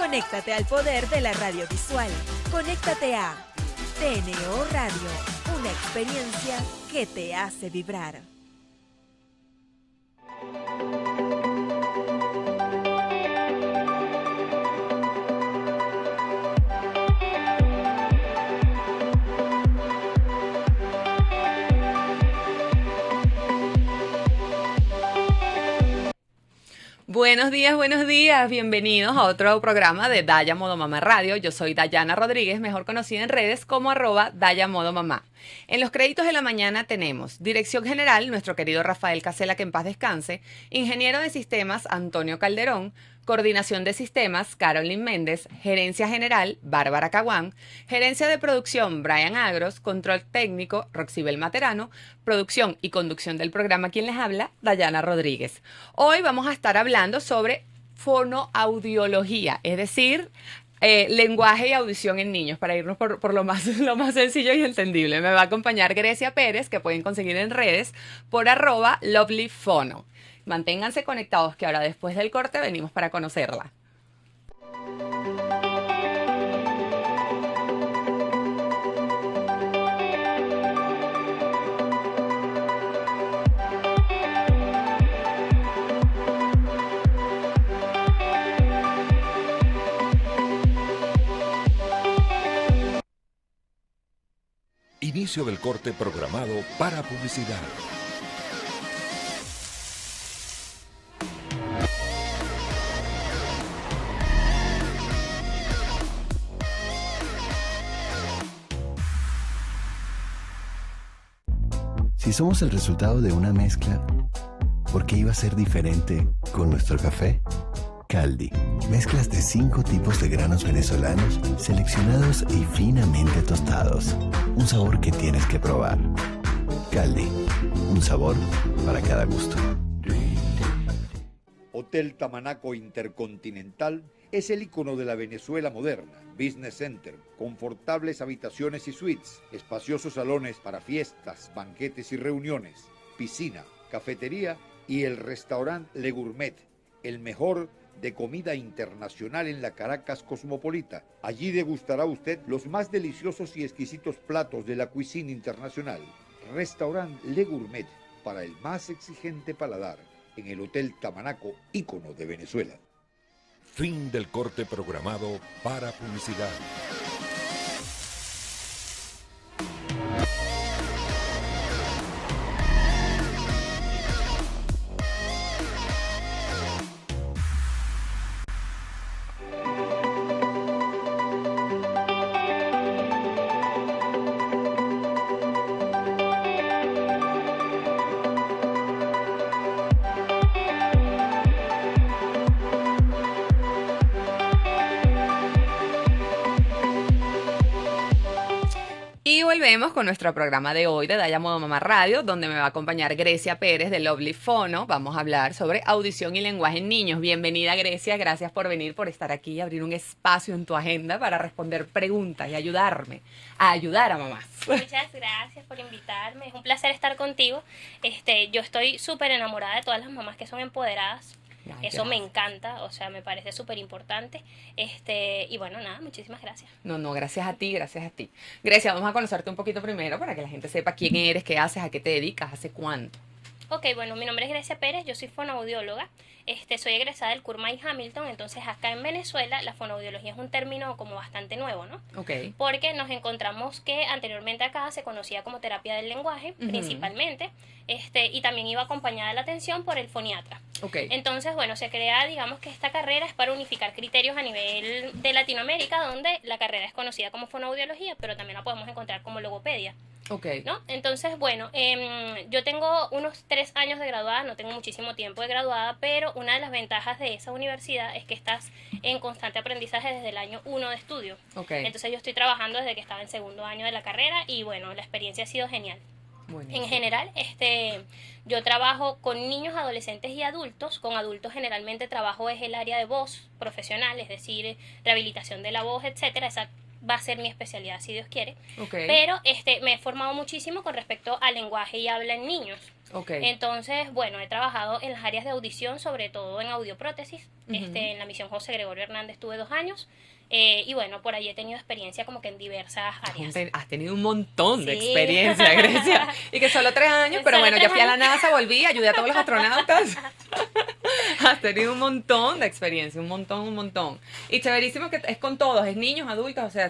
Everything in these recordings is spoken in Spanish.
Conéctate al poder de la radiovisual. Conéctate a TNO Radio, una experiencia que te hace vibrar. Buenos días, bienvenidos a otro programa de Daya Modo Mamá Radio. Yo soy Dayana Rodríguez, mejor conocida en redes como @Daya Modo Mamá. En los créditos de la mañana tenemos Dirección General, nuestro querido Rafael Casela, que en paz descanse, Ingeniero de Sistemas, Antonio Calderón, Coordinación de Sistemas, Carolyn Méndez, Gerencia General, Bárbara Caguán, Gerencia de Producción, Brian Agros, Control Técnico, Roxibel Materano, Producción y Conducción del programa, quien les habla, Dayana Rodríguez. Hoy vamos a estar hablando sobre fonoaudiología, es decir, lenguaje y audición en niños, para irnos por lo más sencillo y entendible. Me va a acompañar Grecia Pérez, que pueden conseguir en redes por @lovelyfono. Manténganse conectados, que ahora después del corte venimos para conocerla. Inicio del corte programado para publicidad. Si somos el resultado de una mezcla, ¿por qué iba a ser diferente con nuestro café? Caldi, mezclas de 5 tipos de granos venezolanos seleccionados y finamente tostados. Un sabor que tienes que probar. Caldi, un sabor para cada gusto. Hotel Tamanaco Intercontinental es el icono de la Venezuela moderna. Business Center, confortables habitaciones y suites, espaciosos salones para fiestas, banquetes y reuniones, piscina, cafetería y el restaurante Le Gourmet, el mejor de comida internacional en la Caracas cosmopolita. Allí degustará usted los más deliciosos y exquisitos platos de la cuisine internacional. Restaurante Le Gourmet, para el más exigente paladar, en el Hotel Tamanaco, ícono de Venezuela. Fin del corte programado para publicidad. Volvemos con nuestro programa de hoy de Daya Modo Mamá Radio, donde me va a acompañar Grecia Pérez de Lovely Fono. Vamos a hablar sobre audición y lenguaje en niños. Bienvenida, Grecia, gracias por venir, por estar aquí y abrir un espacio en tu agenda para responder preguntas y ayudarme a ayudar a mamás. Muchas gracias por invitarme, es un placer estar contigo. Yo estoy súper enamorada de todas las mamás que son empoderadas. Ay, eso gracias. me encanta, o sea, me parece súper importante. Y bueno, nada, muchísimas gracias. No, gracias a ti, gracias a ti. Grecia, vamos a conocerte un poquito primero para que la gente sepa quién eres, qué haces, a qué te dedicas, hace cuánto. Ok, bueno, mi nombre es Grecia Pérez, yo soy fonoaudióloga, soy egresada del Curmay Hamilton, entonces acá en Venezuela la fonoaudiología es un término como bastante nuevo, ¿no? Ok. Porque nos encontramos que anteriormente acá se conocía como terapia del lenguaje, principalmente, y también iba acompañada de la atención por el foniatra. Ok. Entonces, bueno, se crea, digamos que esta carrera es para unificar criterios a nivel de Latinoamérica, donde la carrera es conocida como fonoaudiología, pero también la podemos encontrar como logopedia. Ok. ¿No? Entonces, bueno, yo tengo unos 3 años de graduada, no tengo muchísimo tiempo de graduada, pero una de las ventajas de esa universidad es que estás en constante aprendizaje desde el año 1 de estudio. Ok. Entonces yo estoy trabajando desde que estaba en segundo año de la carrera y bueno, la experiencia ha sido genial. Buenísimo. En general, yo trabajo con niños, adolescentes y adultos. Con adultos generalmente trabajo es el área de voz profesional, es decir, rehabilitación de la voz, etcétera. Esa va a ser mi especialidad, si Dios quiere. Okay. Pero me he formado muchísimo con respecto al lenguaje y habla en niños. Okay. Entonces, bueno, he trabajado en las áreas de audición, sobre todo en audioprótesis. Ujú. En la misión José Gregorio Hernández tuve 2 años. Y bueno, por ahí he tenido experiencia como que en diversas áreas. Has tenido un montón de Sí. experiencia, Grecia. Y que solo 3 años, pero Solo bueno, 3 yo fui a la años. NASA, volví, ayudé a todos los astronautas. Has tenido un montón de experiencia, un montón. Y chéverísimo que es con todos, es niños, adultos, o sea,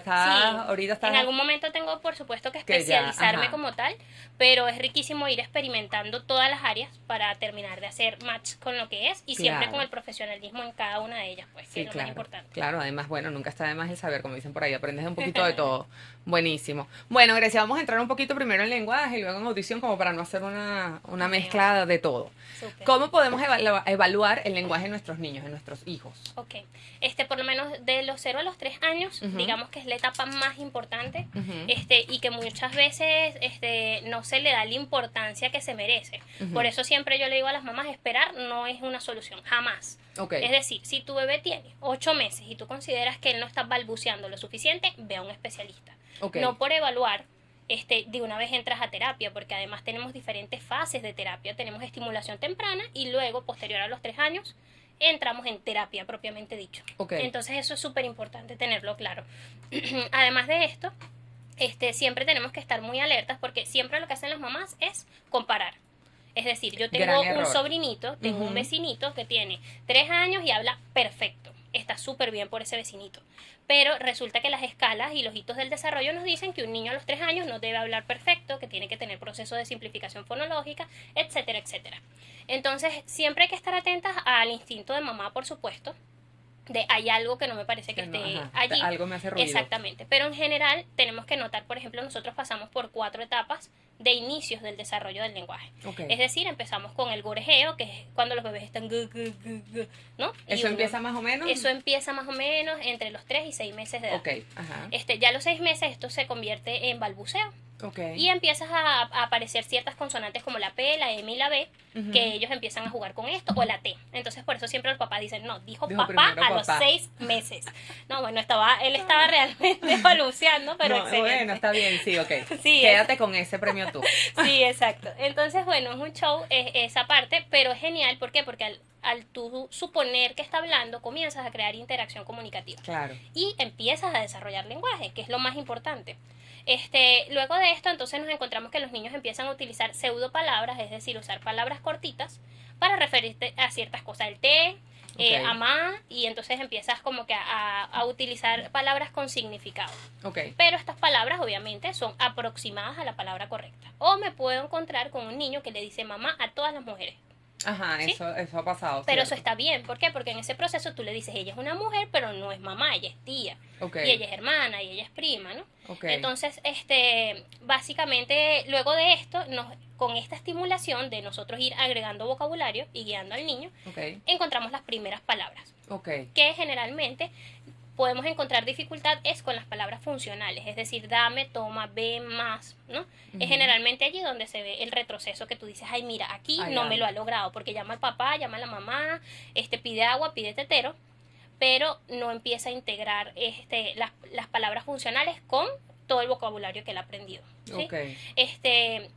ahorita estás... En algún momento tengo, por supuesto, que Que ya, especializarme ajá. como tal, pero es riquísimo ir experimentando todas las áreas para terminar de hacer match con lo que es y siempre Claro. con el profesionalismo en cada una de ellas, pues, que Sí, es lo claro, más importante. claro, además, bueno, nunca está de más el saber, como dicen por ahí, aprendes un poquito de todo. Buenísimo. Bueno, Grecia, vamos a entrar un poquito primero en lenguaje y luego en audición, como para no hacer una mezcla de todo. Súper. ¿Cómo podemos evaluar el lenguaje de nuestros niños, de nuestros hijos? Ok, por lo menos de los 0 a los 3 años, Ujú. digamos que es la etapa más importante, Ujú. y que muchas veces no se le da la importancia que se merece. Ujú. Por eso siempre yo le digo a las mamás, esperar no es una solución, jamás. Ok. Es decir, si tu bebé tiene 8 meses y tú consideras que él no está balbuceando lo suficiente, ve a un especialista. Ok. No por evaluar, de una vez entras a terapia, porque además tenemos diferentes fases de terapia. Tenemos estimulación temprana y luego, posterior a los 3 años, entramos en terapia propiamente dicho. Ok. Entonces eso es súper importante tenerlo claro. Además de esto, siempre tenemos que estar muy alertas porque siempre lo que hacen las mamás es comparar. Es decir, yo tengo Gran un error. sobrinito, tengo Ujú. un vecinito que tiene 3 años y habla perfecto. Está súper bien por ese vecinito. Pero resulta que las escalas y los hitos del desarrollo nos dicen que un niño a los 3 años no debe hablar perfecto, que tiene que tener proceso de simplificación fonológica, etcétera, etcétera. Entonces, siempre hay que estar atentas al instinto de mamá, por supuesto, de hay algo que no me parece que Que no, esté ajá, allí. algo me hace ruido. Exactamente. Pero en general tenemos que notar, por ejemplo, nosotros pasamos por 4 etapas de inicios del desarrollo del lenguaje. Ok. Es decir, empezamos con el gorjeo, que es cuando los bebés están ¿no? Y ¿Eso empieza más o menos? Eso empieza más o menos entre los 3 y 6 meses de edad. Ok, ajá. Ya a los 6 meses esto se convierte en balbuceo. Ok. Y empiezas a aparecer ciertas consonantes como la P, la M y la B, Ujú. que ellos empiezan a jugar con esto, o la T. Entonces, por eso siempre los papás dicen, no, dijo Dijo papá primero a los papá. 6 meses. No, bueno, él estaba realmente balbuceando, pero No, excelente. bueno, está bien, sí, ok. Sí, Quédate con ese premio tú. Sí, exacto. Entonces, bueno, es un show esa parte, pero es genial. ¿Por qué? Porque al tú suponer que está hablando, comienzas a crear interacción comunicativa. Claro. Y empiezas a desarrollar lenguaje, que es lo más importante. Luego de esto, entonces nos encontramos que los niños empiezan a utilizar pseudopalabras, es decir, usar palabras cortitas para referirte a ciertas cosas. El té, Ok. amá, y entonces empiezas como que a utilizar palabras con significado. Ok. Pero estas palabras obviamente son aproximadas a la palabra correcta. O me puedo encontrar con un niño que le dice mamá a todas las mujeres. Ajá, ¿Sí? eso ha pasado. Pero eso ¿cierto? está bien. ¿Por qué? Porque en ese proceso tú le dices, ella es una mujer, pero no es mamá, ella es tía. Ok. Y ella es hermana, y ella es prima, ¿no? Ok. Entonces, básicamente, luego de esto, con esta estimulación de nosotros ir agregando vocabulario y guiando al niño, Ok. encontramos las primeras palabras. Ok. Que generalmente podemos encontrar dificultad es con las palabras funcionales, es decir, dame, toma, ve, más, ¿no? Ujú. Es generalmente allí donde se ve el retroceso que tú dices, ay, mira, aquí Ay, no ay. me lo ha logrado, porque llama al papá, llama a la mamá, pide agua, pide tetero, pero no empieza a integrar las palabras funcionales con todo el vocabulario que él ha aprendido. ¿sí? Ok.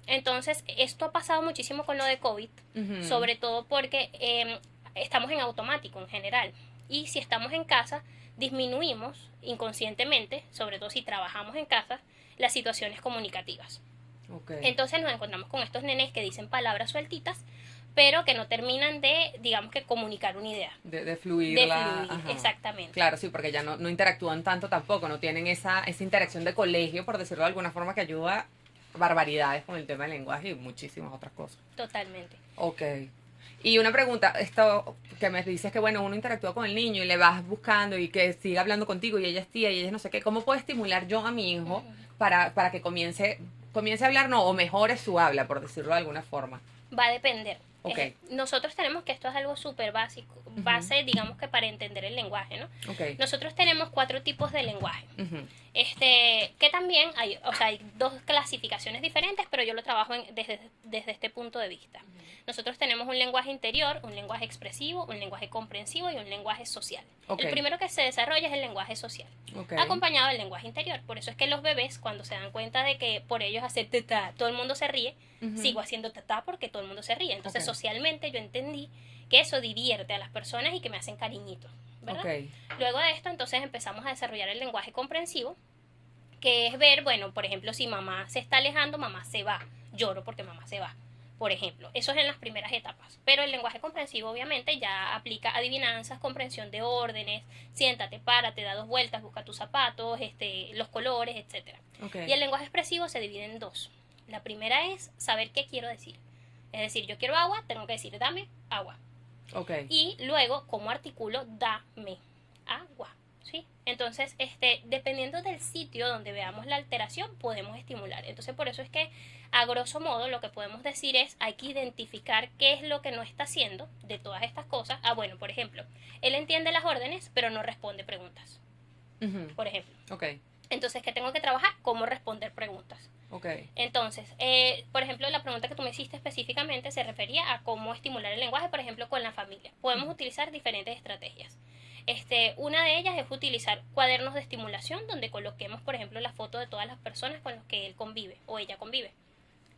Entonces, esto ha pasado muchísimo con lo de COVID, Ujú. sobre todo porque estamos en automático en general. Y si estamos en casa, disminuimos inconscientemente, sobre todo si trabajamos en casa, las situaciones comunicativas. Ok. Entonces nos encontramos con estos nenes que dicen palabras sueltitas, pero que no terminan de, digamos que, comunicar una idea. De fluirla. De fluir, ajá. exactamente. Claro, sí, porque ya no interactúan tanto tampoco, no tienen esa interacción de colegio, por decirlo de alguna forma, que ayuda barbaridades con el tema del lenguaje y muchísimas otras cosas. Totalmente. Ok. Y una pregunta, esto que me dices que, bueno, uno interactúa con el niño y le vas buscando y que siga hablando contigo y ella es tía y ella es no sé qué. ¿Cómo puedo estimular yo a mi hijo para que comience a hablar, no, o mejore su habla, por decirlo de alguna forma? Va a depender. Ok. Nosotros tenemos que esto es algo súper básico, base, digamos que para entender el lenguaje, ¿no? Ok. Nosotros tenemos 4 tipos de lenguaje. Ujú. Que también hay 2 clasificaciones diferentes, pero yo lo trabajo desde este punto de vista. Nosotros tenemos un lenguaje interior, un lenguaje expresivo, un lenguaje comprensivo y un lenguaje social. Ok. El primero que se desarrolla es el lenguaje social, Ok. acompañado del lenguaje interior. Por eso es que los bebés, cuando se dan cuenta de que por ellos hacer tetá, todo el mundo se ríe, Ujú. sigo haciendo tetá porque todo el mundo se ríe. Entonces, Ok. socialmente yo entendí que eso divierte a las personas y que me hacen cariñitos, ¿verdad? Ok. Luego de esto, entonces empezamos a desarrollar el lenguaje comprensivo, que es ver, bueno, por ejemplo, si mamá se está alejando, mamá se va. Lloro porque mamá se va, por ejemplo. Eso es en las primeras etapas. Pero el lenguaje comprensivo, obviamente, ya aplica adivinanzas, comprensión de órdenes, siéntate, párate, da 2 vueltas, busca tus zapatos, los colores, etcétera. Ok. Y el lenguaje expresivo se divide en 2. La primera es saber qué quiero decir. Es decir, yo quiero agua, tengo que decir dame agua. Ok. Y luego, ¿cómo articulo dame agua? ¿Sí? Entonces, dependiendo del sitio donde veamos la alteración, podemos estimular. Entonces, por eso es que, a grosso modo, lo que podemos decir es, hay que identificar qué es lo que no está haciendo de todas estas cosas. Ah, bueno, por ejemplo, él entiende las órdenes, pero no responde preguntas, Ujú. por ejemplo. Ok. Entonces, ¿qué tengo que trabajar? ¿Cómo responder preguntas? Ok. Entonces, por ejemplo, la pregunta que tú me hiciste específicamente se refería a cómo estimular el lenguaje, por ejemplo, con la familia. Podemos utilizar diferentes estrategias. Una de ellas es utilizar cuadernos de estimulación donde coloquemos, por ejemplo, la foto de todas las personas con las que él convive o ella convive.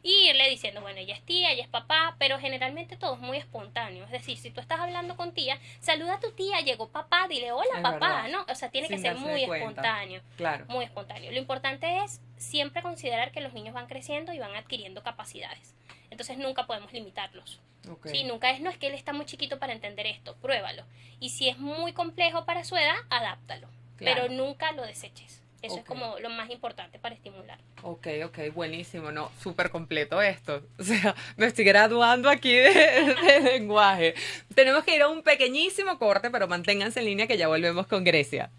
Y irle diciendo, bueno, ella es tía, ella es papá, pero generalmente todo es muy espontáneo. Es decir, si tú estás hablando con tía, saluda a tu tía, llegó papá, dile hola Es papá, verdad. ¿no? O sea, tiene que Sin ser darse muy cuenta. espontáneo. Claro. Muy espontáneo. Lo importante es siempre considerar que los niños van creciendo y van adquiriendo capacidades. Entonces nunca podemos limitarlos. Ok. Sí, nunca es, no es que él está muy chiquito para entender esto, pruébalo. Y si es muy complejo para su edad, adáptalo. Claro. Pero nunca lo deseches. Eso es Ok. como lo más importante para estimular. Ok, buenísimo, no, súper completo esto. O sea, me estoy graduando aquí de lenguaje. Tenemos que ir a un pequeñísimo corte, pero manténganse en línea que ya volvemos con Grecia.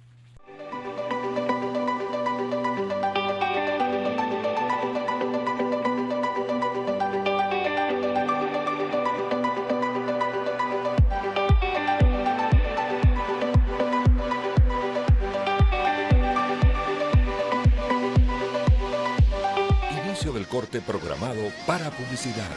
Inicio del corte programado para publicidad.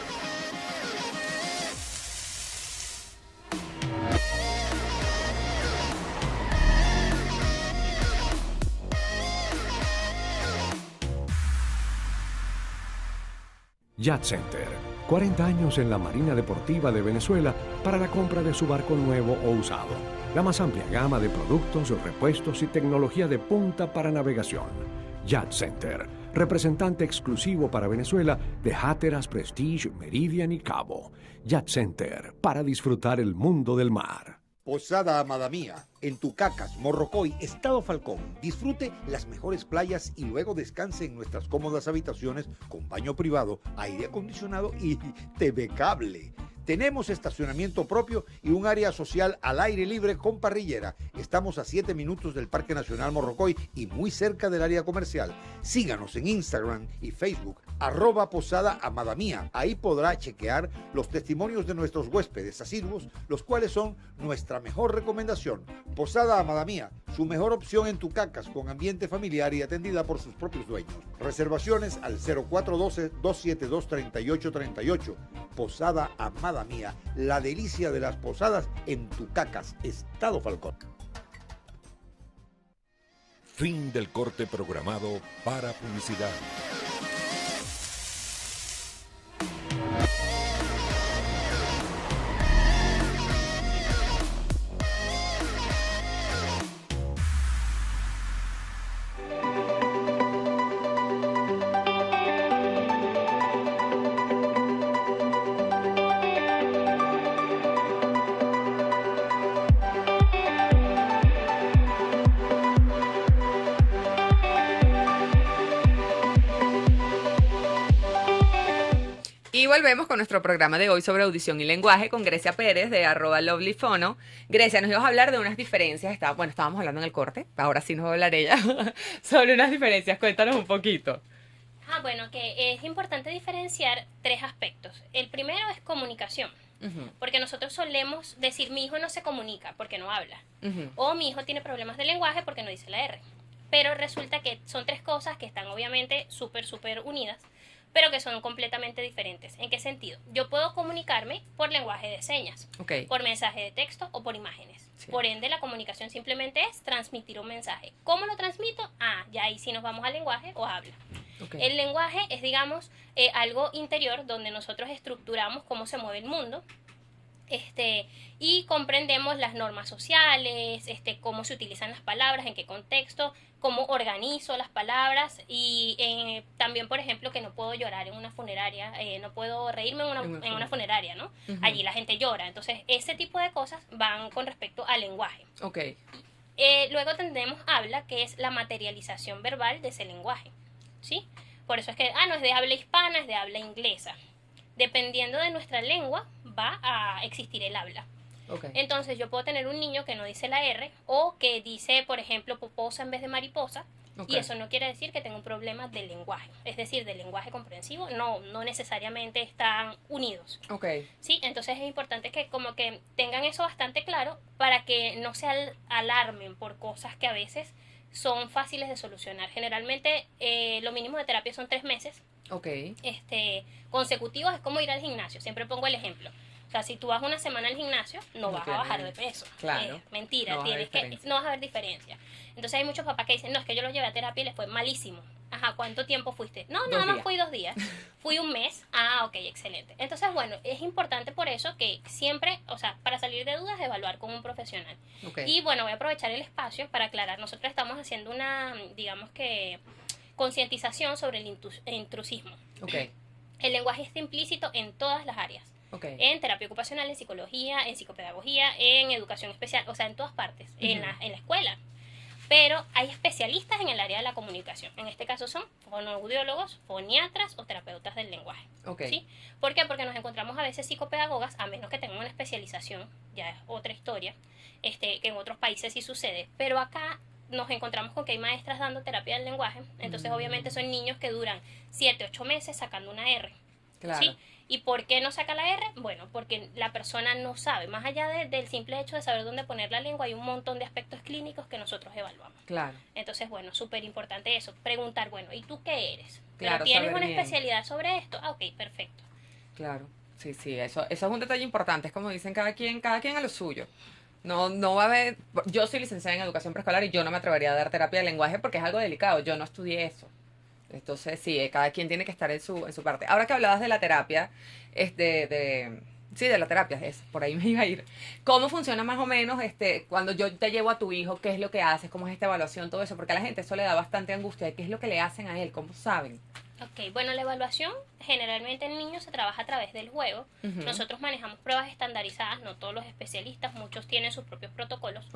Yacht Center, 40 años en la Marina Deportiva de Venezuela para la compra de su barco nuevo o usado. La más amplia gama de productos, repuestos y tecnología de punta para navegación. Yacht Center, representante exclusivo para Venezuela de Hatteras, Prestige, Meridian y Cabo. Yacht Center, para disfrutar el mundo del mar. Posada Amada Mía, en Tucacas, Morrocoy, Estado Falcón. Disfrute las mejores playas y luego descanse en nuestras cómodas habitaciones con baño privado, aire acondicionado y TV cable. Tenemos estacionamiento propio y un área social al aire libre con parrillera. Estamos a 7 minutos del Parque Nacional Morrocoy y muy cerca del área comercial. Síganos en Instagram y Facebook, @Posada Amada Mía. Ahí podrá chequear los testimonios de nuestros huéspedes asiduos, los cuales son nuestra mejor recomendación. Posada Amada Mía, su mejor opción en Tucacas, con ambiente familiar y atendida por sus propios dueños. Reservaciones al 0412-272-3838. Posada Amada Mía, la delicia de las posadas en Tucacas, Estado Falcón. Fin del corte programado para publicidad. Y volvemos con nuestro programa de hoy sobre audición y lenguaje con Grecia Pérez de @lovelyfono. Grecia, nos ibas a hablar de unas diferencias. Estábamos hablando en el corte, ahora sí nos va a hablar ella sobre unas diferencias. Cuéntanos un poquito. Bueno, que es importante diferenciar 3 aspectos. El primero es comunicación, porque nosotros solemos decir mi hijo no se comunica porque no habla, o mi hijo tiene problemas de lenguaje porque no dice la R. Pero resulta que son 3 cosas que están obviamente súper unidas, pero que son completamente diferentes. ¿En qué sentido? Yo puedo comunicarme por lenguaje de señas, por mensaje de texto o por imágenes. Sí. Por ende, la comunicación simplemente es transmitir un mensaje. ¿Cómo lo transmito? Ya ahí sí nos vamos al lenguaje o habla. El lenguaje es, digamos, algo interior donde nosotros estructuramos cómo se mueve el mundo. Y comprendemos las normas sociales, cómo se utilizan las palabras, en qué contexto, cómo organizo las palabras y también, por ejemplo, que no puedo llorar en una funeraria, no puedo reírme en una funeraria, ¿no? Allí la gente llora. Entonces, ese tipo de cosas van con respecto al lenguaje. Luego tendremos habla, que es la materialización verbal de ese lenguaje, ¿sí? Por eso es que, no es de habla hispana, es de habla inglesa. Dependiendo de nuestra lengua, va a existir el habla. Entonces, yo puedo tener un niño que no dice la R o que dice, por ejemplo, poposa en vez de mariposa. Y eso no quiere decir que tenga un problema de lenguaje. Es decir, del lenguaje comprensivo, no necesariamente están unidos. ¿Sí? Entonces, es importante que como que tengan eso bastante claro para que no se alarmen por cosas que a veces son fáciles de solucionar. Generalmente, lo mínimo de terapia son 3 meses. Consecutivos es como ir al gimnasio. Siempre pongo el ejemplo. O sea, si tú vas una semana al gimnasio, no vas a bajar de peso. Claro. Mentira, no vas a ver diferencia. Entonces hay muchos papás que dicen, no, es que yo los llevé a terapia y les fue malísimo. ¿Cuánto tiempo fuiste? No, nada más fui 2 días. Fui un mes. Ok, excelente. Entonces, bueno, es importante por eso que siempre, o sea, para salir de dudas, evaluar con un profesional. Y bueno, voy a aprovechar el espacio para aclarar. Nosotros estamos haciendo una, digamos que, concientización sobre el intrusismo. El lenguaje está implícito en todas las áreas. En terapia ocupacional, en psicología, en psicopedagogía, en educación especial, o sea, en todas partes, en la escuela. Pero hay especialistas en el área de la comunicación. En este caso son fonoaudiólogos, foniatras o terapeutas del lenguaje. ¿Sí? ¿Por qué? Porque nos encontramos a veces psicopedagogas, a menos que tengan una especialización, ya es otra historia, que en otros países sí sucede. Pero acá nos encontramos con que hay maestras dando terapia del lenguaje. Entonces, obviamente, son niños que duran 7, 8 meses sacando una R. ¿Sí? ¿Y por qué no saca la R? Bueno, porque la persona no sabe. Más allá del simple hecho de saber dónde poner la lengua, hay un montón de aspectos clínicos que nosotros evaluamos. Entonces, bueno, súper importante eso. Preguntar, bueno, ¿y tú qué eres? ¿Pero tienes una especialidad sobre esto? Ok, perfecto. Sí, eso es un detalle importante. Es como dicen, cada quien a lo suyo. No va a haber... Yo soy licenciada en educación preescolar y yo no me atrevería a dar terapia de lenguaje porque es algo delicado. Yo no estudié eso. Entonces, sí, cada quien tiene que estar en su parte. Ahora que hablabas de la terapia, sí, de la terapia, por ahí me iba a ir. ¿Cómo funciona más o menos cuando yo te llevo a tu hijo? ¿Qué es lo que haces? ¿Cómo es esta evaluación? Todo eso, porque a la gente eso le da bastante angustia. ¿Qué es lo que le hacen a él? ¿Cómo saben? Bueno, la evaluación generalmente en niños se trabaja a través del juego. Nosotros manejamos pruebas estandarizadas, no todos los especialistas, muchos tienen sus propios protocolos,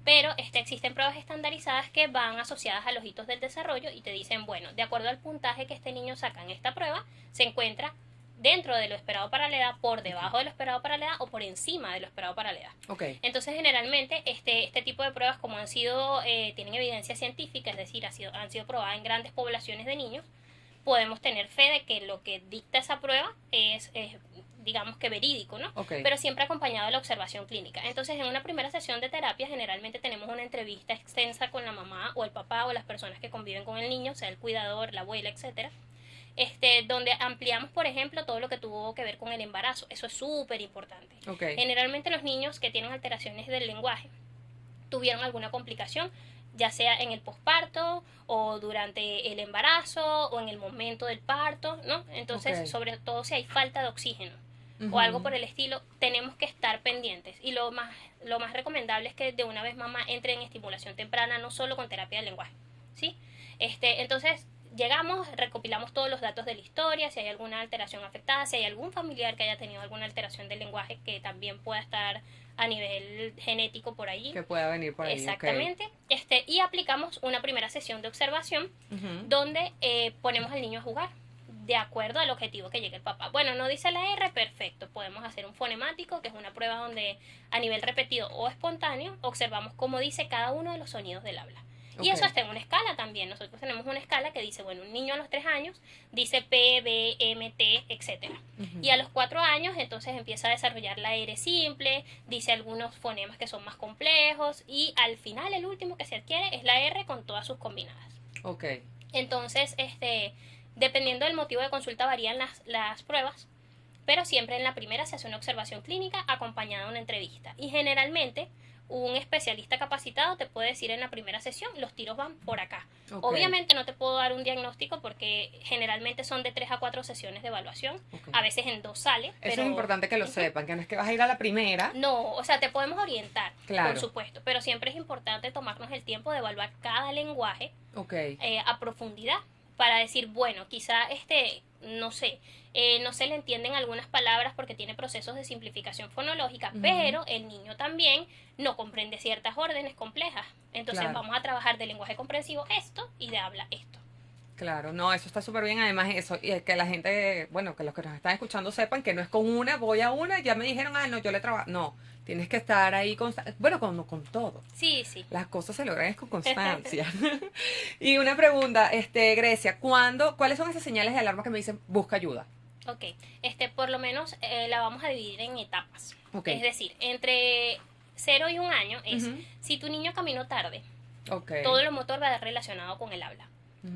pero existen pruebas estandarizadas que van asociadas a los hitos del desarrollo y te dicen, bueno, de acuerdo al puntaje que este niño saca en esta prueba, se encuentra dentro de lo esperado para la edad, por debajo de lo esperado para la edad o por encima de lo esperado para la edad. Entonces, generalmente, este tipo de pruebas, como tienen evidencia científica, es decir, han sido probadas en grandes poblaciones de niños, podemos tener fe de que lo que dicta esa prueba es digamos que verídico, ¿no? Pero siempre acompañado de la observación clínica. Entonces, en una primera sesión de terapia, generalmente tenemos una entrevista extensa con la mamá o el papá o las personas que conviven con el niño, sea el cuidador, la abuela, etcétera. Donde ampliamos, por ejemplo, todo lo que tuvo que ver con el embarazo. Eso es súper importante. Generalmente los niños que tienen alteraciones del lenguaje tuvieron alguna complicación, ya sea en el posparto o durante el embarazo o en el momento del parto, ¿no? Entonces, sobre todo si hay falta de oxígeno o algo por el estilo, tenemos que estar pendientes. Y lo más recomendable es que de una vez mamá entre en estimulación temprana, no solo con terapia del lenguaje, ¿sí? Entonces, llegamos, recopilamos todos los datos de la historia, si hay alguna alteración afectada, si hay algún familiar que haya tenido alguna alteración del lenguaje que también pueda estar a nivel genético por allí. Que pueda venir por ahí. Exactamente. Y aplicamos una primera sesión de observación donde ponemos al niño a jugar de acuerdo al objetivo que llegue el papá. Bueno, no dice la R, perfecto. Podemos hacer un fonemático, que es una prueba donde a nivel repetido o espontáneo observamos cómo dice cada uno de los sonidos del habla. Y eso está en una escala también. Nosotros tenemos una escala que dice, bueno, un niño a los 3 años dice P, B, M, T, etc. Y a los 4 años entonces empieza a desarrollar la R simple, dice algunos fonemas que son más complejos y al final el último que se adquiere es la R con todas sus combinadas. Entonces, Dependiendo del motivo de consulta varían las pruebas, pero siempre en la primera se hace una observación clínica acompañada de una entrevista. Y generalmente un especialista capacitado te puede decir en la primera sesión, los tiros van por acá. Ok. Obviamente no te puedo dar un diagnóstico porque generalmente son de 3 a 4 sesiones de evaluación. Ok. A veces en 2 sale. Eso pero es importante que lo sepan, que no es que vas a ir a la primera. no, o sea, te podemos orientar, Claro. por supuesto, pero siempre es importante tomarnos el tiempo de evaluar cada lenguaje Ok. a profundidad para decir, bueno, quizá no sé, no se le entienden algunas palabras porque tiene procesos de simplificación fonológica, Ujú. pero el niño también no comprende ciertas órdenes complejas. Entonces Claro. vamos a trabajar de lenguaje comprensivo esto y de habla esto. Claro, no, eso está súper bien. Además, eso, y es que la gente, bueno, que los que nos están escuchando sepan que no es con una, voy a una, ya me dijeron, no, yo le trabajo. No, tienes que estar ahí bueno, con todo. Sí, sí. Las cosas se logran es con constancia. Y una pregunta, Grecia, ¿cuáles son esas señales de alarma que me dicen busca ayuda? Ok, por lo menos la vamos a dividir en etapas. Ok. Es decir, entre 0 y 1 año es Ujú. si tu niño caminó tarde, Ok. todo lo motor va a estar relacionado con el habla.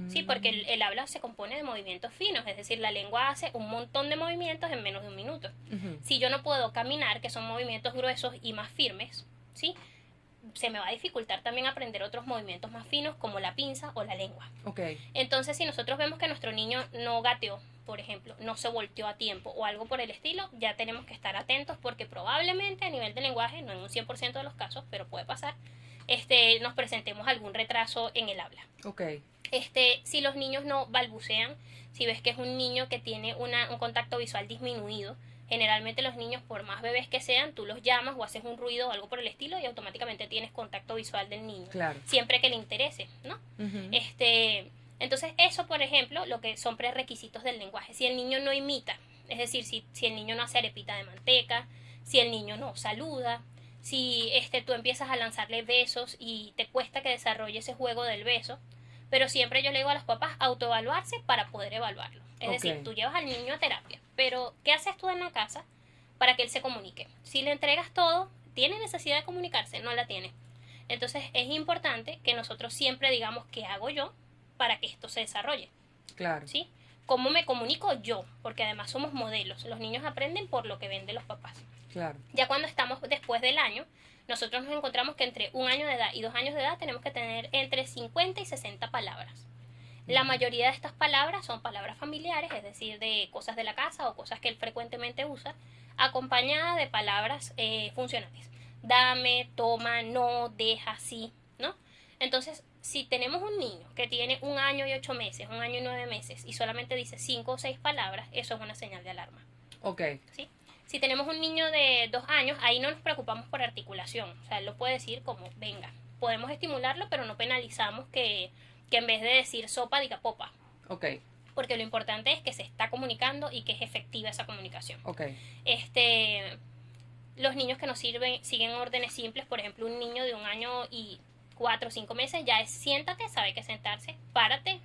Sí, Mm. porque el habla se compone de movimientos finos, es decir, la lengua hace un montón de movimientos en menos de un minuto. Ujú. Si yo no puedo caminar, que son movimientos gruesos y más firmes, ¿sí? Se me va a dificultar también aprender otros movimientos más finos como la pinza o la lengua. Ok. Entonces, si nosotros vemos que nuestro niño no gateó, por ejemplo, no se volteó a tiempo o algo por el estilo, ya tenemos que estar atentos porque probablemente a nivel de lenguaje, no en un 100% de los casos, pero puede pasar, nos presentemos algún retraso en el habla. Ok. Si los niños no balbucean, si ves que es un niño que tiene un contacto visual disminuido, generalmente los niños, por más bebés que sean, tú los llamas o haces un ruido o algo por el estilo y automáticamente tienes contacto visual del niño. Claro. Siempre que le interese, ¿no? Ujú. Entonces, eso, por ejemplo, lo que son prerequisitos del lenguaje. Si el niño no imita, es decir, si el niño no hace arepita de manteca, si el niño no saluda, si tú empiezas a lanzarle besos y te cuesta que desarrolle ese juego del beso, pero siempre yo le digo a los papás autoevaluarse para poder evaluarlo. Es Ok. decir, tú llevas al niño a terapia, pero ¿qué haces tú en la casa para que él se comunique? Si le entregas todo, ¿tiene necesidad de comunicarse? No la tiene. Entonces es importante que nosotros siempre digamos qué hago yo para que esto se desarrolle, Claro. ¿sí? ¿Cómo me comunico yo? Porque además somos modelos. Los niños aprenden por lo que ven de los papás. Claro. Ya cuando estamos después del año, nosotros nos encontramos que entre 1 año de edad y 2 años de edad tenemos que tener entre 50 y 60 palabras. La mayoría de estas palabras son palabras familiares, es decir, de cosas de la casa o cosas que él frecuentemente usa, acompañadas de palabras funcionales. Dame, toma, no, deja, sí, ¿no? Entonces, si tenemos un niño que tiene 1 año y 8 meses, 1 año y 9 meses y solamente dice 5 o 6 palabras, eso es una señal de alarma, Ok. ¿sí? Si tenemos un niño de 2 años, ahí no nos preocupamos por articulación, o sea, él lo puede decir como venga. Podemos estimularlo, pero no penalizamos que en vez de decir sopa, diga popa, Ok. porque lo importante es que se está comunicando y que es efectiva esa comunicación. Ok. Los niños que nos siguen órdenes simples, por ejemplo, un niño de 1 año y 4 o 5 meses ya es siéntate, sabe que sentarse, párate,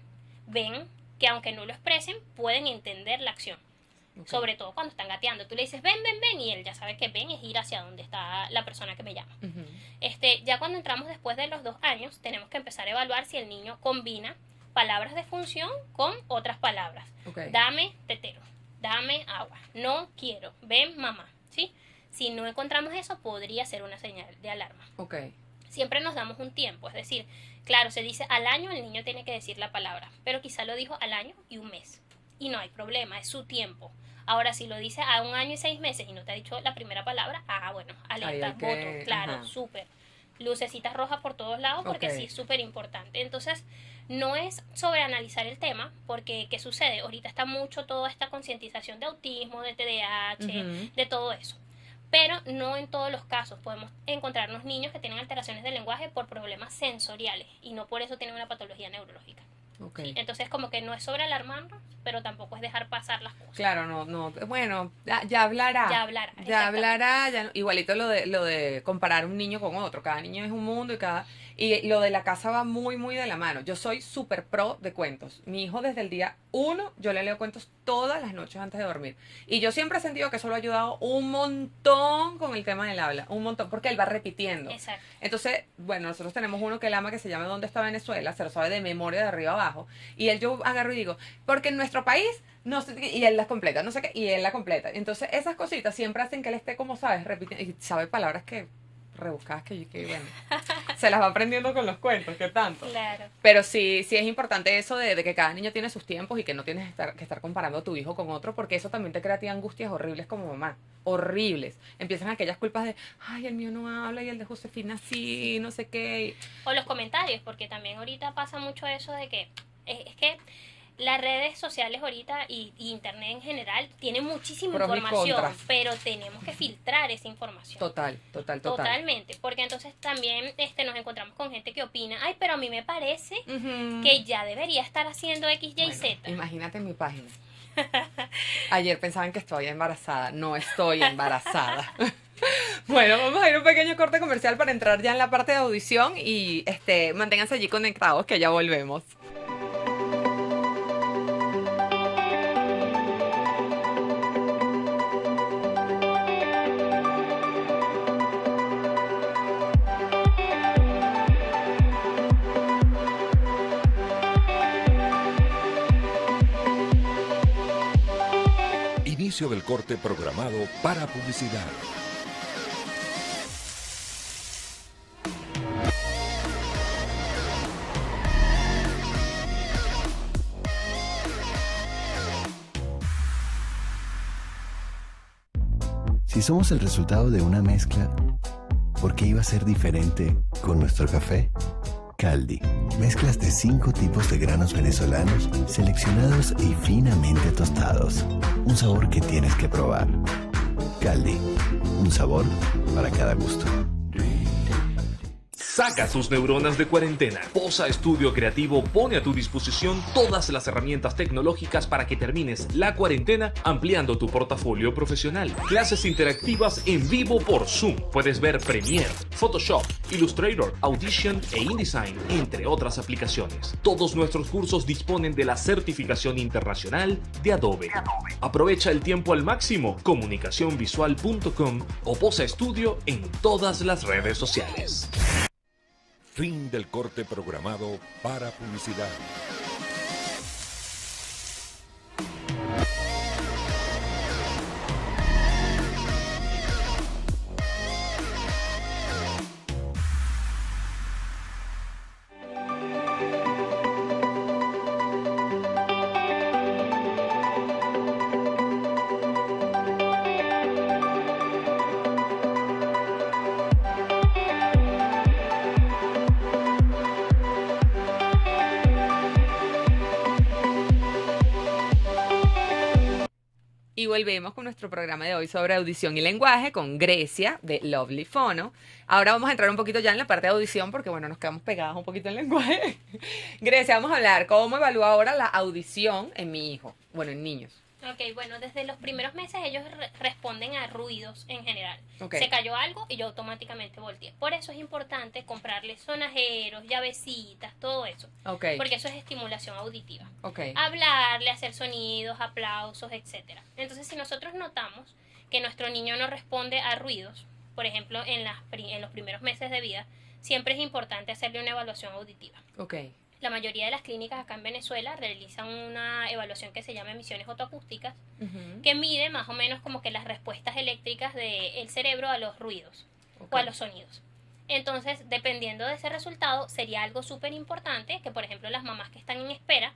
ven, que aunque no lo expresen, pueden entender la acción. Ok. Sobre todo cuando están gateando. Tú le dices, ven, ven, ven, y él ya sabe que ven es ir hacia donde está la persona que me llama. Ujú. Ya cuando entramos después de los 2 años, tenemos que empezar a evaluar si el niño combina palabras de función con otras palabras. Ok. Dame tetero, dame agua, no quiero, ven mamá, ¿sí? Si no encontramos eso, podría ser una señal de alarma. Ok. Siempre nos damos un tiempo, es decir, claro, se dice al año el niño tiene que decir la palabra, pero quizá lo dijo al año y 1 mes. Y no hay problema, es su tiempo. Ahora, si lo dice a 1 año y 6 meses y no te ha dicho la primera palabra, bueno, alerta, hay que- voto, claro, ajá. súper. Lucecitas rojas por todos lados porque Ok. sí es súper importante. Entonces, no es sobreanalizar el tema, porque ¿qué sucede? Ahorita está mucho toda esta concientización de autismo, de TDAH, Ujú. de todo eso. Pero no en todos los casos podemos encontrarnos niños que tienen alteraciones del lenguaje por problemas sensoriales y no por eso tienen una patología neurológica. Ok. ¿Sí? Entonces, como que no es sobre alarmarnos, pero tampoco es dejar pasar las cosas. Claro, no, bueno, ya hablará. Ya hablará, Ya exactamente. hablará, igualito lo de comparar un niño con otro. Cada niño es un mundo y lo de la casa va muy, muy de la mano. Yo soy súper pro de cuentos. Mi hijo desde el día 1, yo le leo cuentos todas las noches antes de dormir. Y yo siempre he sentido que eso lo ha ayudado un montón con el tema del habla, un montón, porque él va repitiendo. Exacto. Entonces, bueno, nosotros tenemos uno que él ama que se llama ¿Dónde está Venezuela? Se lo sabe de memoria de arriba abajo. trabajo, y él yo agarro y digo, porque en nuestro país, no sé, y él las completa, no sé qué, y él la completa. Entonces esas cositas siempre hacen que él esté, como sabes, repitiendo, y sabe palabras que rebuscadas que bueno, se las va aprendiendo con los cuentos, ¿qué tanto? Claro. Pero sí es importante eso de que cada niño tiene sus tiempos y que no tienes que estar comparando a tu hijo con otro, porque eso también te crea a ti angustias horribles como mamá, horribles. Empiezan aquellas culpas de, ay, el mío no habla y el de Josefina sí, no sé qué. O los comentarios, porque también ahorita pasa mucho eso de que es que las redes sociales ahorita y internet en general tienen muchísima Pros y información, contras. pero tenemos que filtrar esa información. Total. Totalmente, porque entonces también nos encontramos con gente que opina, ay, pero a mí me parece Ujú. que ya debería estar haciendo X, Y, Bueno, Z. imagínate en mi página. Ayer pensaban que estoy embarazada. No estoy embarazada. Bueno, vamos a ir a un pequeño corte comercial para entrar ya en la parte de audición y manténganse allí conectados que ya volvemos. Inicio del corte programado para publicidad. Si somos el resultado de una mezcla, ¿por qué iba a ser diferente con nuestro café? Caldi, mezclas de 5 tipos de granos venezolanos seleccionados y finamente tostados. Un sabor que tienes que probar. Caldi, un sabor para cada gusto. Saca tus neuronas de cuarentena. Posa Estudio Creativo pone a tu disposición todas las herramientas tecnológicas para que termines la cuarentena ampliando tu portafolio profesional. Clases interactivas en vivo por Zoom. Puedes ver Premiere, Photoshop, Illustrator, Audition e InDesign, entre otras aplicaciones. Todos nuestros cursos disponen de la certificación internacional de Adobe. Aprovecha el tiempo al máximo. Comunicacionvisual.com o Posa Estudio en todas las redes sociales. Fin del corte programado para publicidad. Y volvemos con nuestro programa de hoy sobre audición y lenguaje con Grecia de Lovely Phono. Ahora vamos a entrar un poquito ya en la parte de audición porque, bueno, nos quedamos pegadas un poquito en lenguaje. Grecia, vamos a hablar cómo evalúa ahora la audición en mi hijo, bueno, en niños. Ok, bueno, desde los primeros meses ellos responden a ruidos en general. Ok. Se cayó algo y yo automáticamente volteé. Por eso es importante comprarles sonajeros, llavecitas, todo eso. Ok, Porque eso es estimulación auditiva. ok. Hablarle, hacer sonidos, aplausos, etcétera. Entonces, si nosotros notamos que nuestro niño no responde a ruidos, por ejemplo, en los primeros meses de vida, siempre es importante hacerle una evaluación auditiva. Ok, La mayoría de las clínicas acá en Venezuela realizan una evaluación que se llama emisiones otoacústicas, ujú, que mide más o menos como que las respuestas eléctricas del cerebro a los ruidos ok. o a los sonidos. Entonces, dependiendo de ese resultado, sería algo súper importante que, por ejemplo, las mamás que están en espera,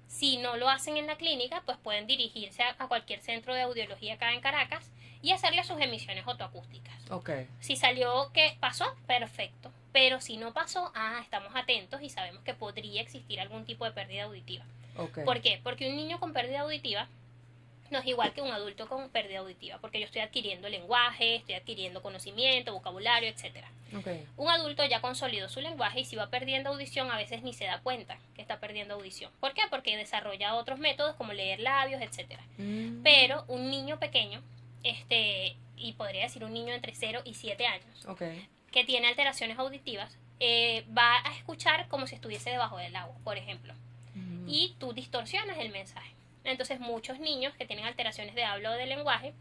si no lo hacen en la clínica, pues pueden dirigirse a cualquier centro de audiología acá en Caracas y hacerle sus emisiones otoacústicas. Ok, Si salió que pasó, perfecto. Pero si no pasó, estamos atentos y sabemos que podría existir algún tipo de pérdida auditiva. ok. ¿Por qué? Porque un niño con pérdida auditiva no es igual que un adulto con pérdida auditiva, porque yo estoy adquiriendo lenguaje, estoy adquiriendo conocimiento, vocabulario, etc. Ok, Un adulto ya consolidó su lenguaje y si va perdiendo audición a veces ni se da cuenta que está perdiendo audición. ¿Por qué? Porque desarrolla otros métodos como leer labios, etc. mm, Pero un niño pequeño, y podría decir un niño entre 0 y 7 años, ok, que tiene alteraciones auditivas, va a escuchar como si estuviese debajo del agua, por ejemplo. mm, Y tú distorsionas el mensaje. Entonces muchos niños que tienen alteraciones de habla o de lenguaje,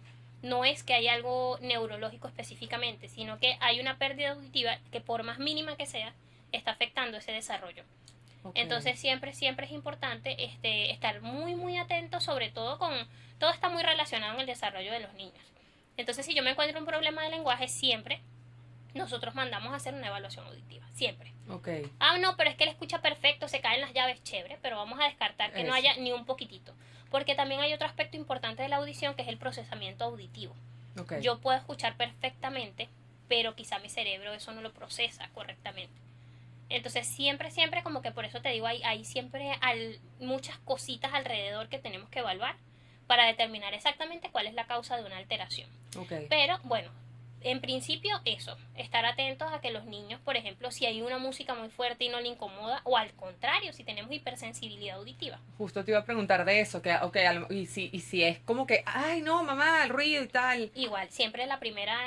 no es que hay algo neurológico específicamente, sino que hay una pérdida auditiva que por más mínima que sea, está afectando ese desarrollo. Ok. Entonces siempre es importante estar muy, muy atento, sobre todo todo está muy relacionado en el desarrollo de los niños. Entonces si yo me encuentro un problema de lenguaje, siempre nosotros mandamos a hacer una evaluación auditiva, siempre. Ok. No, pero es que él escucha perfecto, se caen las llaves, chévere, pero vamos a descartar que no Eso. haya ni un poquitito. Porque también hay otro aspecto importante de la audición, que es el procesamiento auditivo. Ok. Yo puedo escuchar perfectamente, pero quizá mi cerebro eso no lo procesa correctamente. Entonces siempre como que por eso te digo, hay siempre muchas cositas alrededor que tenemos que evaluar para determinar exactamente cuál es la causa de una alteración. Ok. Pero bueno, en principio eso, estar atentos a que los niños, por ejemplo, si hay una música muy fuerte y no le incomoda, o al contrario, si tenemos hipersensibilidad auditiva. Justo te iba a preguntar de eso, que, y si es como que, ay no, mamá, el ruido y tal. Igual, siempre la primera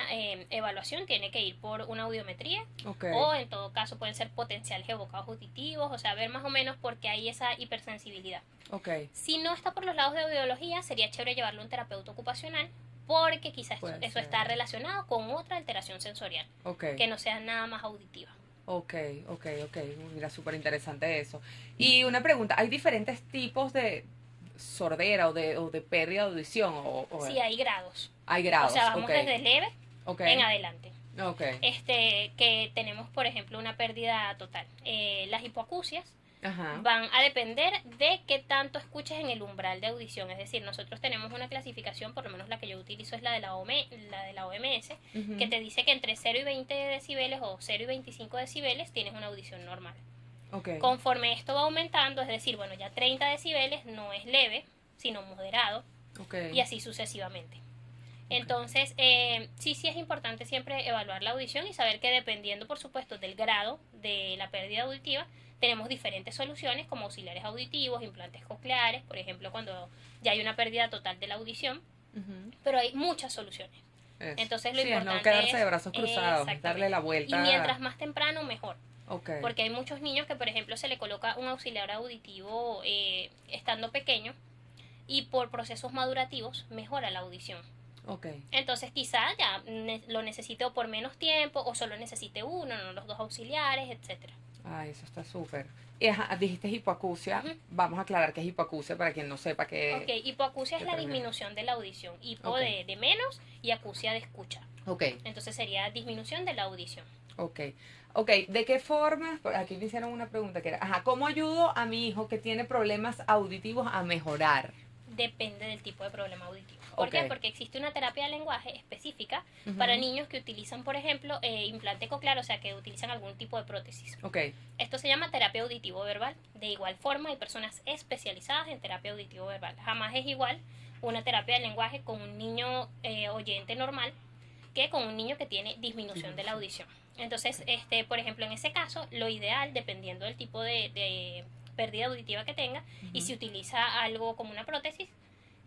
evaluación tiene que ir por una audiometría, Ok. o en todo caso pueden ser potenciales evocados auditivos, o sea, ver más o menos por qué hay esa hipersensibilidad. Ok. Si no está por los lados de audiología, sería chévere llevarlo a un terapeuta ocupacional, porque quizás Puede eso ser. está relacionado con otra alteración sensorial, Ok. que no sea nada más auditiva. Ok. Mira, súper interesante eso. Y una pregunta, ¿hay diferentes tipos de sordera o de pérdida de audición? Sí, hay grados. Hay grados. O sea, vamos ok. desde leve Ok. en adelante. Ok. Que tenemos, por ejemplo, una pérdida total. Las hipoacusias Ajá. van a depender de qué tanto escuches en el umbral de audición. Es decir, nosotros tenemos una clasificación, por lo menos la que yo utilizo es la de la OMS, Ujú. que te dice que entre 0 y 20 decibeles o 0 y 25 decibeles tienes una audición normal. Ok. Conforme esto va aumentando, es decir, bueno, ya 30 decibeles no es leve, sino moderado, Ok. y así sucesivamente. Entonces, sí es importante siempre evaluar la audición y saber que dependiendo, por supuesto, del grado de la pérdida auditiva, tenemos diferentes soluciones como auxiliares auditivos, implantes cocleares, por ejemplo, cuando ya hay una pérdida total de la audición, Ujú. pero hay muchas soluciones. Eso. Entonces, lo Sí, es importante no quedarse es de brazos cruzados, exactamente. darle la vuelta. Y mientras más temprano, mejor. Ok. Porque hay muchos niños que, por ejemplo, se le coloca un auxiliar auditivo estando pequeño y por procesos madurativos mejora la audición. Ok. Entonces quizás ya lo necesite o por menos tiempo o solo necesite uno, no los dos auxiliares, etcétera. Ay, eso está súper. Y ajá, dijiste hipoacusia. Ujú. Vamos a aclarar qué es hipoacusia para quien no sepa qué. Ok, hipoacusia es la determina. disminución de la audición. Hipo Ok. de menos y acusia de escucha. Ok. Entonces sería disminución de la audición. Ok. Ok, ¿de qué forma? Aquí me hicieron una pregunta que era, ajá, ¿cómo ayudo a mi hijo que tiene problemas auditivos a mejorar? Depende del tipo de problema auditivo. ¿Por Ok. qué? Porque existe una terapia de lenguaje específica Ujú. para niños que utilizan, por ejemplo, implante coclear, o sea, que utilizan algún tipo de prótesis. Ok. Esto se llama terapia auditivo-verbal. De igual forma, hay personas especializadas en terapia auditivo-verbal. Jamás es igual una terapia de lenguaje con un niño oyente normal que con un niño que tiene disminución de la audición. Entonces, por ejemplo, en ese caso, lo ideal, dependiendo del tipo de pérdida auditiva que tenga, y si utiliza algo como una prótesis,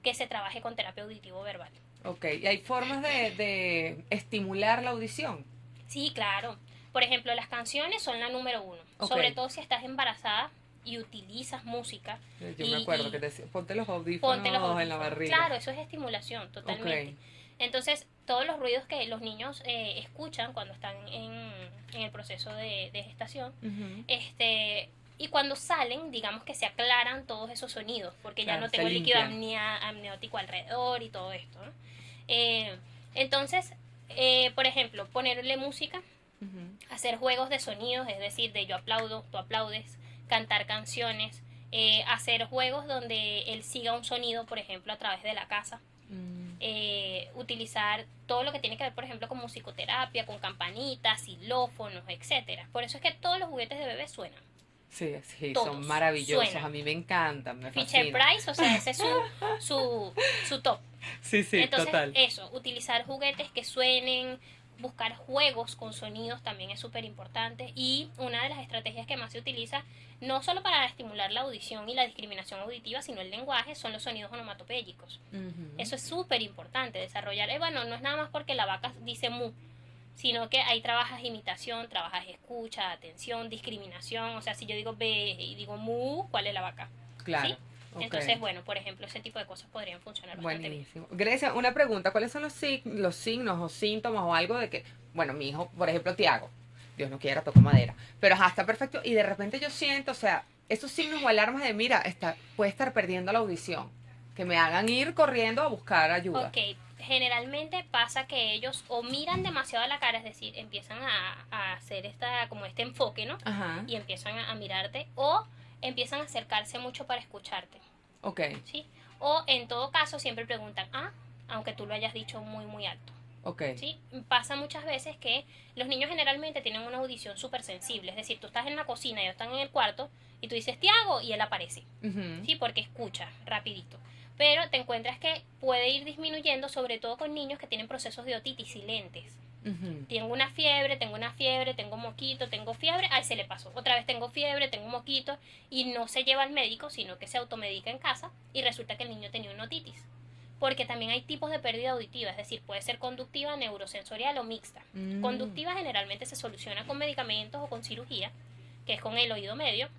que se trabaje con terapia auditivo-verbal. Ok, ¿y hay formas de estimular la audición? Sí, claro. Por ejemplo, las canciones son la número 1. Ok. Sobre todo si estás embarazada y utilizas música. Yo me acuerdo que te decía, ponte los audífonos, Ponte los en la audífonos. barriga. Claro, eso es estimulación, totalmente. Ok. Entonces, todos los ruidos que los niños escuchan cuando están en el proceso de gestación, Ujú. y cuando salen, digamos que se aclaran todos esos sonidos, porque ya Claro, no se tengo líquido limpian. amniótico alrededor y todo esto, ¿no? Entonces, por ejemplo, ponerle música, Ujú. hacer juegos de sonidos, es decir, de yo aplaudo, tú aplaudes, cantar canciones, hacer juegos donde él siga un sonido, por ejemplo, a través de la casa. Mm. Utilizar todo lo que tiene que ver, por ejemplo, con musicoterapia, con campanitas, xilófonos, etcétera. Por eso es que todos los juguetes de bebé suenan. Sí, sí, Todos son maravillosos. suenan. A mí me encantan, me Fisher fascinan. Price, o sea, ese es su top. Sí, sí, Entonces, total. eso, utilizar juguetes que suenen, buscar juegos con sonidos también es súper importante. Y una de las estrategias que más se utiliza, no solo para estimular la audición y la discriminación auditiva, sino el lenguaje, son los sonidos onomatopéyicos. Ujú. Eso es súper importante, desarrollar. Bueno, no es nada más porque la vaca dice mu, sino que ahí trabajas imitación, trabajas escucha, atención, discriminación. O sea, si yo digo be y digo mu, ¿cuál es la vaca? Claro. ¿Sí? ok. Entonces, bueno, por ejemplo, ese tipo de cosas podrían funcionar bastante bien. Buenísimo. Grecia, una pregunta. ¿Cuáles son los signos o síntomas o algo de que, bueno, mi hijo, por ejemplo, Tiago, Dios no quiera, toco madera, pero ajá, está perfecto y de repente yo siento, o sea, esos signos o alarmas de, mira, puede estar perdiendo la audición, que me hagan ir corriendo a buscar ayuda. Ok, generalmente pasa que ellos o miran demasiado a la cara, es decir, empiezan a hacer como este enfoque, ¿no? Ajá. Y empiezan a mirarte, o empiezan a acercarse mucho para escucharte, Ok, ¿sí? O en todo caso siempre preguntan, aunque tú lo hayas dicho muy, muy alto. ok. ¿Sí? Pasa muchas veces que los niños generalmente tienen una audición súper sensible, es decir, tú estás en la cocina y ellos están en el cuarto y tú dices Tiago y él aparece, Ujú. ¿sí? Porque escucha rapidito. Pero te encuentras que puede ir disminuyendo, sobre todo con niños que tienen procesos de otitis silentes. Ujú. Tengo una fiebre, tengo moquito, tengo fiebre, se le pasó. Otra vez tengo fiebre, tengo moquito, y no se lleva al médico, sino que se automedica en casa y resulta que el niño tenía una otitis. Porque también hay tipos de pérdida auditiva, es decir, puede ser conductiva, neurosensorial o mixta. Mm. Conductiva generalmente se soluciona con medicamentos o con cirugía, que es con el oído medio.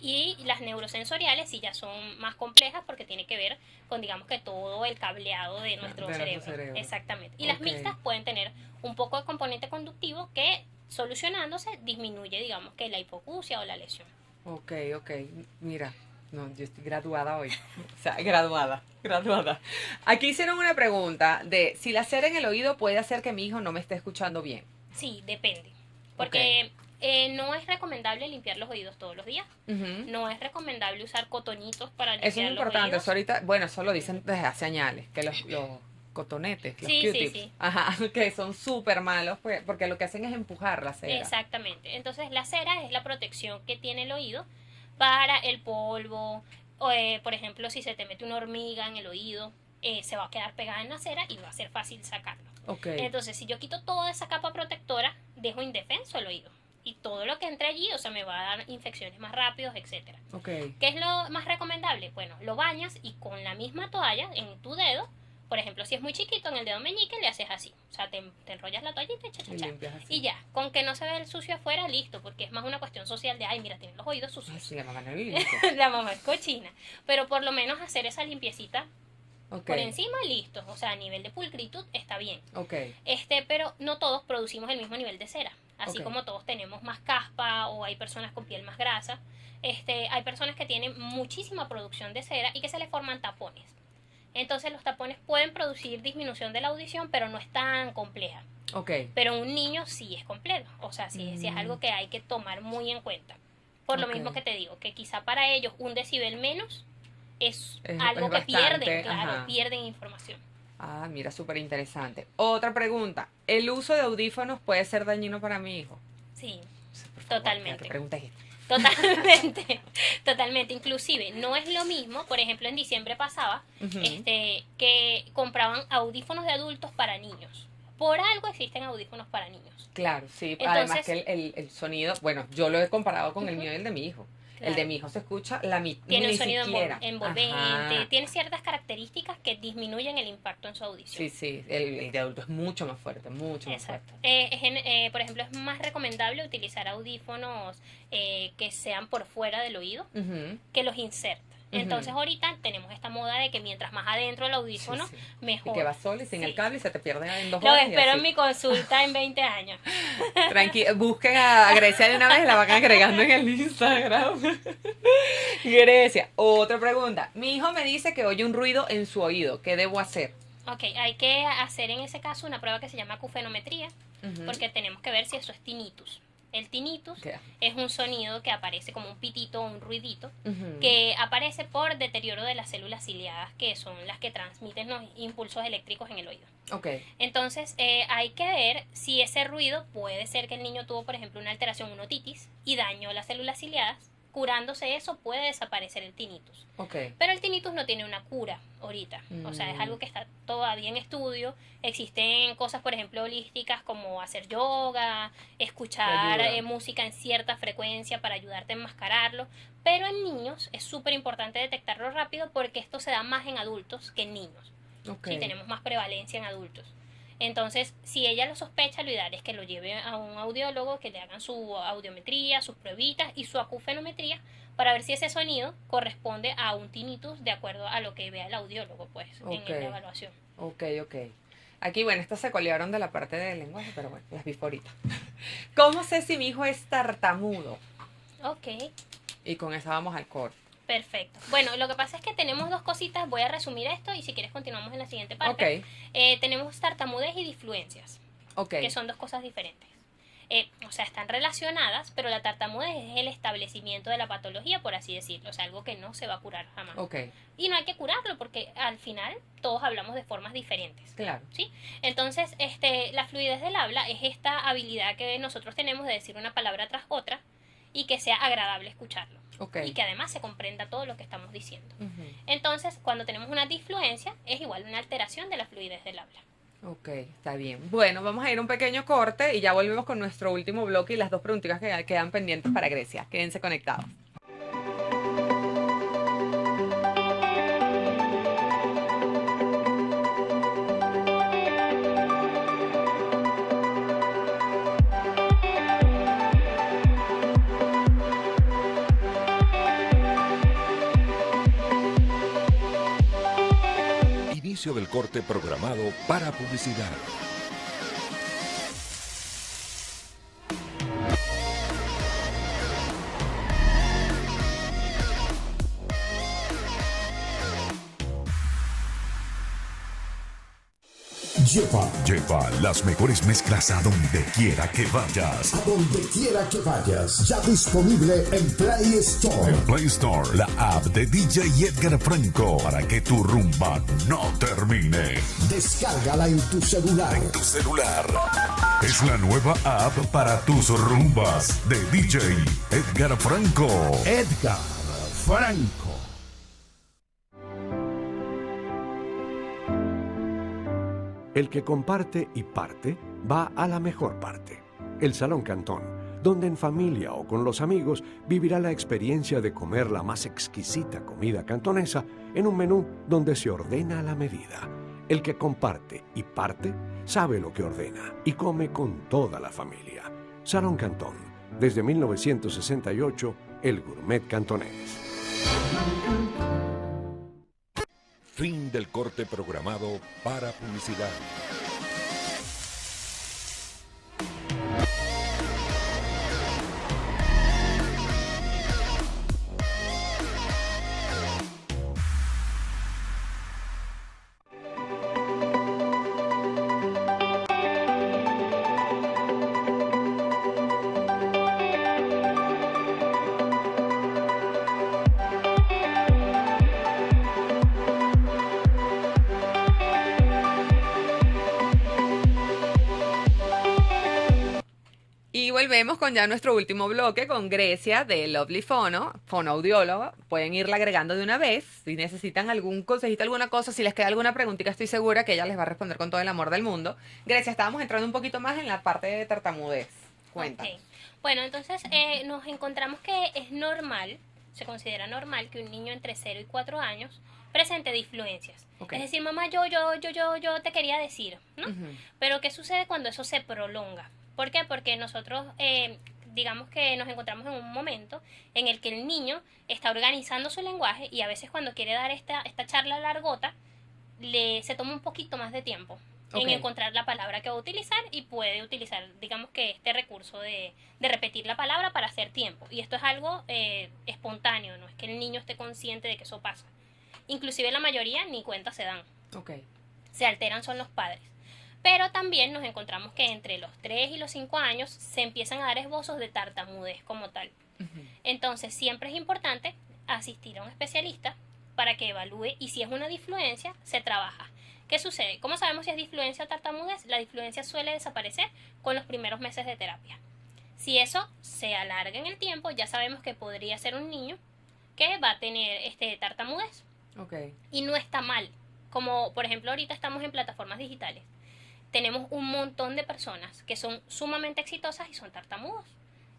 Y las neurosensoriales sí ya son más complejas porque tiene que ver con, digamos, que todo el cableado de nuestro cerebro. Exactamente. Y las mixtas pueden tener un poco de componente conductivo que, solucionándose, disminuye, digamos, que la hipoacusia o la lesión. Ok. Mira, no, yo estoy graduada hoy. O sea, graduada. Aquí hicieron una pregunta de si la cera en el oído puede hacer que mi hijo no me esté escuchando bien. Sí, depende. Porque no es recomendable limpiar los oídos todos los días. Ujú. No es recomendable usar cotonitos para limpiar Eso es los importante. oídos. Eso ahorita, bueno, eso lo dicen desde hace años, que los cotonetes, los Sí, Q-tips, sí. ajá, que son súper malos, pues, porque lo que hacen es empujar la cera. Exactamente. Entonces la cera es la protección que tiene el oído para el polvo. O, por ejemplo, si se te mete una hormiga en el oído, se va a quedar pegada en la cera y va a ser fácil sacarlo. Ok. Entonces, si yo quito toda esa capa protectora, dejo indefenso el oído. Y todo lo que entre allí, o sea, me va a dar infecciones más rápidos, etcétera. Ok. ¿Qué es lo más recomendable? Bueno, lo bañas y con la misma toalla en tu dedo, por ejemplo, si es muy chiquito, en el dedo meñique le haces así. O sea, te enrollas la toallita Y limpias así. y ya, con que no se ve el sucio afuera, listo, porque es más una cuestión social de, ay, mira, tienen los oídos sucios. Sí, la mamá no es bíblica. La mamá es cochina. Pero por lo menos hacer esa limpiecita Ok. por encima, listo. O sea, a nivel de pulcritud está bien. Ok. Pero no todos producimos el mismo nivel de cera. Así Ok. como todos tenemos más caspa o hay personas con piel más grasa, hay personas que tienen muchísima producción de cera y que se les forman tapones. Entonces los tapones pueden producir disminución de la audición, pero no es tan compleja. Ok. Pero un niño sí es complejo. O sea, sí es algo que hay que tomar muy en cuenta. Por lo Ok. mismo que te digo, que quizá para ellos un decibel menos es Es algo que bastante, pierden, claro, ajá. pierden información. Ah, mira, súper interesante. Otra pregunta. ¿El uso de audífonos puede ser dañino para mi hijo? Sí, Por favor, Totalmente. ¿qué pregunta es esta? totalmente. Inclusive, no es lo mismo, por ejemplo, en diciembre pasaba, Ujú. que compraban audífonos de adultos para niños. Por algo existen audífonos para niños. Claro, sí. Entonces- Además que el sonido, bueno, yo lo he comparado con el Ujú. mío y el de mi hijo. Claro. El de mi hijo se escucha Tiene ni un sonido siquiera. envolvente, Ajá. tiene ciertas características que disminuyen el impacto en su audición. Sí, el de adulto es mucho más fuerte, mucho más Exacto. fuerte. Por ejemplo, es más recomendable utilizar audífonos que sean por fuera del oído Ujú. que los insert. Ujú. Entonces ahorita tenemos esta moda de que mientras más adentro el audífono, Sí. Y mejor. que vas solo y sin Sí. el cable y se te pierden en 2 Lo horas. y espero así. en mi consulta en 20 años. Busquen a Grecia de una vez, la van agregando en el Instagram. Grecia, otra pregunta. Mi hijo me dice que oye un ruido en su oído. ¿Qué debo hacer? Ok, hay que hacer en ese caso una prueba que se llama acufenometría, Ujú. porque tenemos que ver si eso es tinnitus. El tinnitus ¿Qué? es un sonido que aparece como un pitito o un ruidito, Ujú. que aparece por deterioro de las células ciliadas, que son las que transmiten los impulsos eléctricos en el oído. Ok. Entonces, hay que ver si ese ruido puede ser que el niño tuvo, por ejemplo, una alteración, una otitis, y dañó las células ciliadas. Curándose eso, puede desaparecer el tinnitus. Ok. Pero el tinnitus no tiene una cura ahorita. O sea, es algo que está todavía en estudio. Existen cosas, por ejemplo, holísticas como hacer yoga, escuchar Ayuda. música en cierta frecuencia para ayudarte a enmascararlo. Pero en niños es súper importante detectarlo rápido porque esto se da más en adultos que en niños. Ok. Sí, tenemos más prevalencia en adultos. Entonces, si ella lo sospecha, lo ideal es que lo lleve a un audiólogo, que le hagan su audiometría, sus pruebitas y su acufenometría para ver si ese sonido corresponde a un tinnitus de acuerdo a lo que vea el audiólogo, pues, Ok. en la evaluación. Ok. Aquí, bueno, estas se colearon de la parte del lenguaje, pero bueno, las vi ahorita. ¿Cómo sé si mi hijo es tartamudo? Ok. Y con esa vamos al core. Perfecto. Bueno, lo que pasa es que tenemos dos cositas, voy a resumir esto y si quieres continuamos en la siguiente parte. Tenemos tartamudez y disfluencias, que son dos cosas diferentes. O sea, están relacionadas, pero la tartamudez es el establecimiento de la patología, por así decirlo, o sea, algo que no se va a curar jamás. Y no hay que curarlo porque al final todos hablamos de formas diferentes. Claro. ¿Sí? Entonces, la fluidez del habla es esta habilidad que nosotros tenemos de decir una palabra tras otra y que sea agradable escucharlo. Y que además se comprenda todo lo que estamos diciendo. Entonces, cuando tenemos una disfluencia, es igual una alteración de la fluidez del habla. Ok, está bien. Bueno, vamos a ir a un pequeño corte y ya volvemos con nuestro último bloque y las dos preguntitas que quedan pendientes para Grecia. Quédense conectados. Inicio del corte programado para publicidad. Lleva las mejores mezclas a donde quiera que vayas. A donde quiera que vayas. Ya disponible en Play Store. En Play Store, la app de DJ Edgar Franco para que tu rumba no termine. Descárgala en tu celular. Es la nueva app para tus rumbas de DJ Edgar Franco. Edgar Franco. El que comparte y parte va a la mejor parte. El Salón Cantón, donde en familia o con los amigos vivirá la experiencia de comer la más exquisita comida cantonesa en un menú donde se ordena a la medida. El que comparte y parte sabe lo que ordena y come con toda la familia. Salón Cantón, desde 1968, el gourmet cantonés. Fin del corte programado para publicidad. Volvemos con ya nuestro último bloque con Grecia de Lovely Fono, fonoaudióloga. Pueden irla agregando de una vez. Si necesitan algún consejito, alguna cosa, si les queda alguna preguntita, estoy segura que ella les va a responder con todo el amor del mundo. Grecia, estábamos entrando un poquito más en la parte de tartamudez. Cuéntanos. Bueno, entonces nos encontramos que es normal, se considera normal que un niño entre 0 y 4 años presente disfluencias. Es decir, mamá, yo te quería decir, ¿no? Pero ¿qué sucede cuando eso se prolonga? ¿Por qué? Porque nosotros, digamos que nos encontramos en un momento en el que el niño está organizando su lenguaje y a veces cuando quiere dar esta charla largota, se toma un poquito más de tiempo en encontrar la palabra que va a utilizar y puede utilizar, digamos que este recurso de repetir la palabra para hacer tiempo. Y esto es algo espontáneo, no es que el niño esté consciente de que eso pasa. Inclusive la mayoría ni cuenta se dan. Se alteran son los padres. Pero también nos encontramos que entre los 3 y los 5 años se empiezan a dar esbozos de tartamudez como tal. Entonces siempre es importante asistir a un especialista para que evalúe y si es una disfluencia, se trabaja. ¿Qué sucede? ¿Cómo sabemos si es disfluencia o tartamudez? La disfluencia suele desaparecer con los primeros meses de terapia. Si eso se alarga en el tiempo, ya sabemos que podría ser un niño que va a tener tartamudez. Y no está mal. Como por ejemplo ahorita estamos en plataformas digitales. Tenemos un montón de personas que son sumamente exitosas y son tartamudos.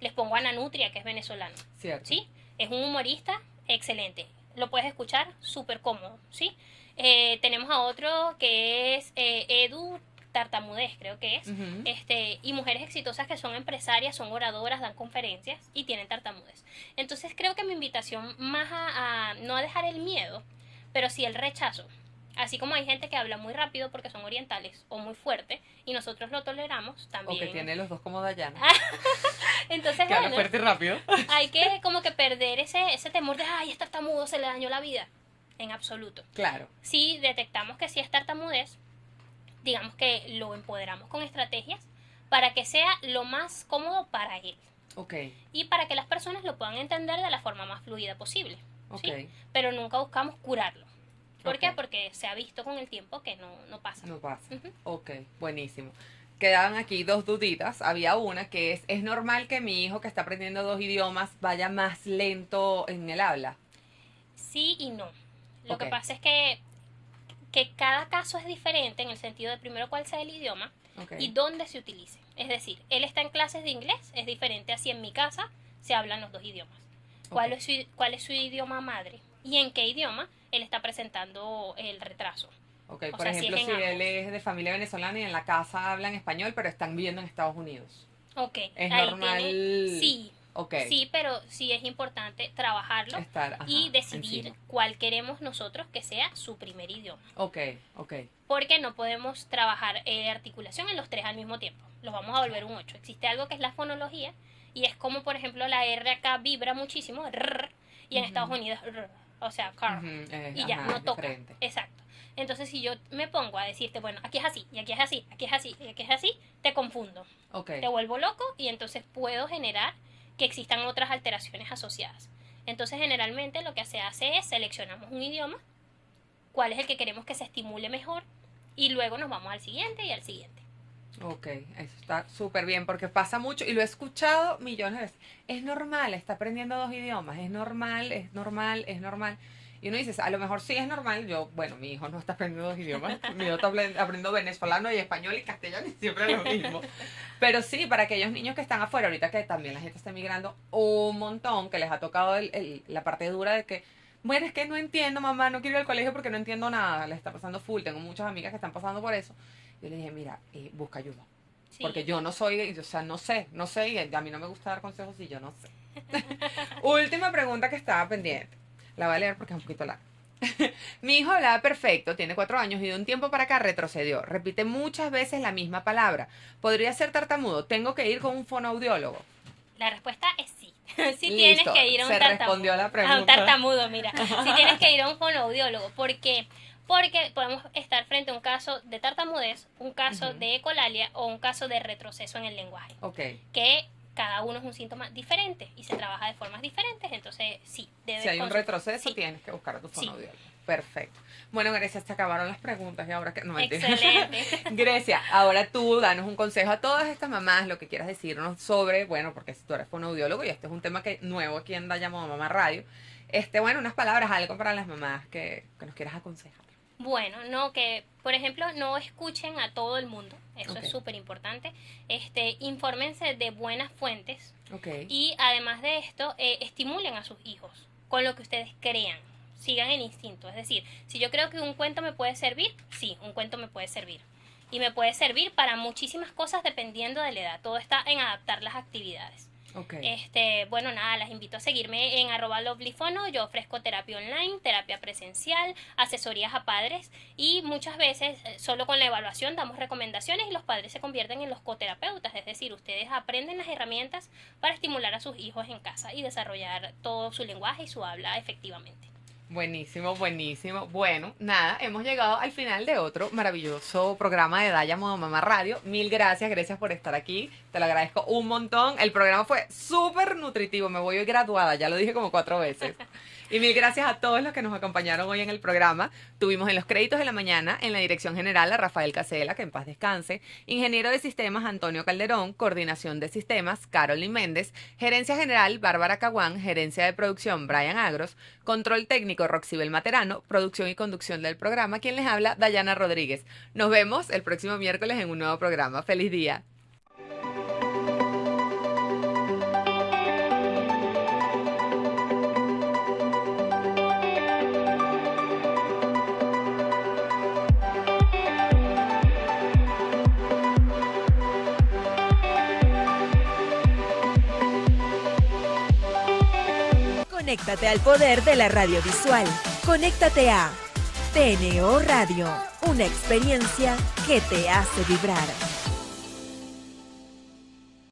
Les pongo a Nanutria, que es venezolano. Cierto. ¿Sí? Es un humorista excelente. Lo puedes escuchar súper cómodo, ¿sí? Tenemos a otro que es Edu Tartamudez, creo que es. Y mujeres exitosas que son empresarias, son oradoras, dan conferencias y tienen tartamudez. Entonces creo que mi invitación más a no a dejar el miedo, pero sí el rechazo. Así como hay gente que habla muy rápido porque son orientales o muy fuerte y nosotros lo toleramos también. O que tiene los dos como Dayana. Entonces, Que habla bueno, fuerte y rápido. hay que como que perder ese temor de, ay, es tartamudo, se le dañó la vida. En absoluto. Claro. Si detectamos que sí es tartamudez, digamos que lo empoderamos con estrategias para que sea lo más cómodo para él. Ok. Y para que las personas lo puedan entender de la forma más fluida posible. ¿sí? Ok. Pero nunca buscamos curarlo. ¿Por qué? Ok. Porque se ha visto con el tiempo que no pasa. No pasa. Ujú. Ok, buenísimo. Quedaban aquí dos duditas. Había una que es normal que mi hijo que está aprendiendo 2 idiomas vaya más lento en el habla? Sí y no. Lo que Ok. pasa es que cada caso es diferente en el sentido de primero cuál sea el idioma Ok. y dónde se utilice. Es decir, él está en clases de inglés, es diferente a si en mi casa se hablan los 2 idiomas. ¿Cuál Ok. es su idioma madre? ¿Y en qué idioma él está presentando el retraso? Ok, O por sea, si ejemplo, es si en él ambos. es de familia venezolana y en la casa hablan español, pero están viviendo en Estados Unidos. Ok, ¿Es ahí normal? sí, Ok. sí, pero sí es importante trabajarlo Estar, ajá, y decidir encima. cuál queremos nosotros que sea su primer idioma. Ok, ok. Porque no podemos trabajar articulación en los 3 al mismo tiempo. Los vamos a volver un 8. Existe algo que es la fonología y es como, por ejemplo, la R acá vibra muchísimo rrr, y en Ujú. Estados Unidos rrr, o sea, car. Ujú, Y ya, ajá, no toca. diferente. Exacto. Entonces, si yo me pongo a decirte, bueno, aquí es así, y aquí es así, aquí es así, y aquí es así, te confundo. Ok. Te vuelvo loco y entonces puedo generar que existan otras alteraciones asociadas. Entonces, generalmente lo que se hace es seleccionamos un idioma, cuál es el que queremos que se estimule mejor, y luego nos vamos al siguiente y al siguiente. Ok, eso está súper bien porque pasa mucho y lo he escuchado millones de veces. Es normal, está aprendiendo 2 idiomas, es normal, es normal, es normal. Y uno dice, a lo mejor sí es normal. Yo, bueno, mi hijo no está aprendiendo 2 idiomas, mi hijo está aprendiendo venezolano y español y castellano y siempre es lo mismo. Pero sí, para aquellos niños que están afuera, ahorita que también la gente está emigrando un montón, que les ha tocado la parte dura de que, bueno, es que no entiendo, mamá, no quiero ir al colegio porque no entiendo nada, le está pasando full, tengo muchas amigas que están pasando por eso. Yo le dije, mira, busca ayuda. Sí. Porque yo no soy, o sea, no sé, y a mí no me gusta dar consejos y yo no sé. Última pregunta que estaba pendiente. La voy a leer porque es un poquito larga. Mi hijo hablaba perfecto, tiene 4 años y de un tiempo para acá retrocedió. Repite muchas veces la misma palabra. ¿Podría ser tartamudo? ¿Tengo que ir con un fonoaudiólogo? La respuesta es sí. Si Listo, tienes que ir a un se tartamudo. respondió la A un pregunta. tartamudo, mira. Si tienes que ir a un fonoaudiólogo. ¿Por qué? Porque podemos estar frente a un caso de tartamudez, un caso Ujú. de ecolalia o un caso de retroceso en el lenguaje. Ok. Que cada uno es un síntoma diferente y se trabaja de formas diferentes. Entonces, sí, debes Si hay un consultar. retroceso, Sí. tienes que buscar a tu Sí. fonoaudiólogo. Perfecto. Bueno, Grecia, se acabaron las preguntas y ahora que... No, mentira. Excelente. Grecia, ahora tú danos un consejo a todas estas mamás, lo que quieras decirnos sobre, bueno, porque si tú eres fonoaudiólogo y este es un tema que nuevo aquí en Daya Modo Mamá Radio, bueno, unas palabras, algo para las mamás que nos quieras aconsejar. Bueno, no, que por ejemplo no escuchen a todo el mundo, eso Ok. es súper importante. Infórmense de buenas fuentes Ok. y además de esto, estimulen a sus hijos con lo que ustedes crean. Sigan el instinto, es decir, si yo creo que un cuento me puede servir, sí, un cuento me puede servir. Y me puede servir para muchísimas cosas dependiendo de la edad. Todo está en adaptar las actividades. Ok. Bueno, nada, las invito a seguirme en @lovelyfono. Yo ofrezco terapia online, terapia presencial, asesorías a padres y muchas veces solo con la evaluación damos recomendaciones y los padres se convierten en los coterapeutas, es decir, ustedes aprenden las herramientas para estimular a sus hijos en casa y desarrollar todo su lenguaje y su habla efectivamente. Buenísimo, buenísimo. Bueno, nada, hemos llegado al final de otro maravilloso programa de Daya Modo Mamá Radio. Mil gracias por estar aquí. Te lo agradezco un montón. El programa fue súper nutritivo. Me voy hoy graduada, ya lo dije como 4 veces. Y mil gracias a todos los que nos acompañaron hoy en el programa. Tuvimos en los créditos de la mañana, en la dirección general, a Rafael Casela, que en paz descanse, ingeniero de sistemas Antonio Calderón, coordinación de sistemas Carolyn Méndez, gerencia general Bárbara Caguán, gerencia de producción Brian Agros, control técnico Roxibel Materano, producción y conducción del programa, quien les habla, Dayana Rodríguez. Nos vemos el próximo miércoles en un nuevo programa. ¡Feliz día! Conéctate al poder de la radiovisual. Conéctate a TNO Radio, una experiencia que te hace vibrar.